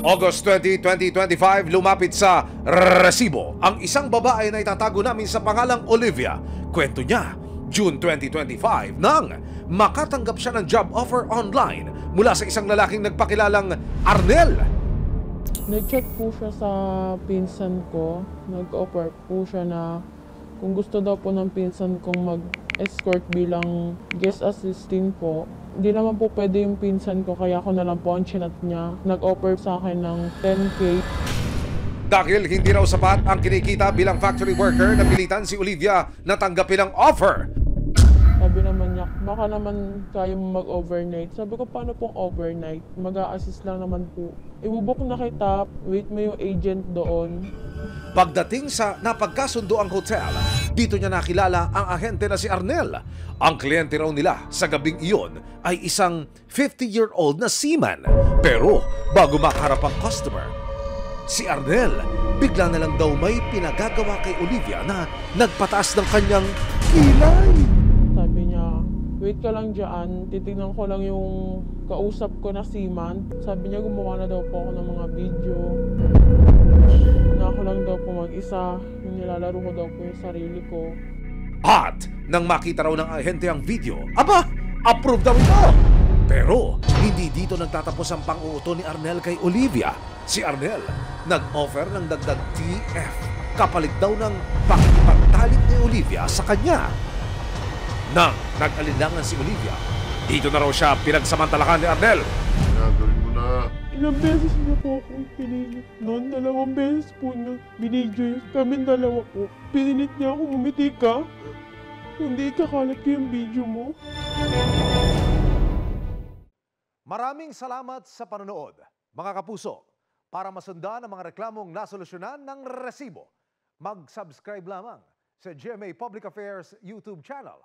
August 20, 2025, lumapit sa resibo ang isang babae na itatago namin sa pangalang Olivia. Kwento niya, June 2025, nang makatanggap siya ng job offer online mula sa isang lalaking nagpakilalang Arnel. Nag-chat po siya sa pinsan ko. Nag-offer po siya na kung gusto daw po ng pinsan kong mag-escort bilang guest assistant po. Hindi naman po pwede yung pinsan ko, kaya ako na lang po ang chinat niya. Nag-offer sa akin ng 10K. Dahil hindi raw sapat ang kinikita bilang factory worker, napilitan si Olivia na tanggapin ang offer. Sabi naman niya, baka naman kaya mo mag-overnight. Sabi ko, paano pong overnight? Mag-a-assist lang naman po. Ibubok na kita, wait mo yung agent doon. Pagdating sa napagkasundo ang hotel, dito niya nakilala ang ahente na si Arnel. Ang kliyente raw nila sa gabing iyon ay isang 50-year-old na seaman. Pero bago makaharap ang customer, si Arnel bigla na lang daw may pinagagawa kay Olivia na nagpataas ng kanyang kilay. Sabi niya, wait ka lang dyan, titignan ko lang yung kausap ko na seaman. Sabi niya, gumawa na daw po ako ng mga video. Na ako lang daw po mag-isa, yung nilalaro ko daw po yung sarili ko. At nang makita raw ng ahente ang video, aba, approve daw ito! Pero hindi dito nagtatapos ang pang-uuto ni Arnel kay Olivia. Si Arnel nag-offer ng dagdag TF kapalit daw ng pakipagtalik ni Olivia sa kanya. Nang nag-alinlangan si Olivia, dito na raw siya pinagsamantalakan ni Arnel. Gagawin mo na. Ilang beses niya po akong pinilit noon. 2 beses po na binidyo kami dalawa po. Pinilit niya ako, umiti ka. Hindi kakalat ko yung video mo. Maraming salamat sa panonood, mga kapuso. Para masundan ang mga reklamong nasolusyonan ng resibo, mag-subscribe lamang sa GMA Public Affairs YouTube channel.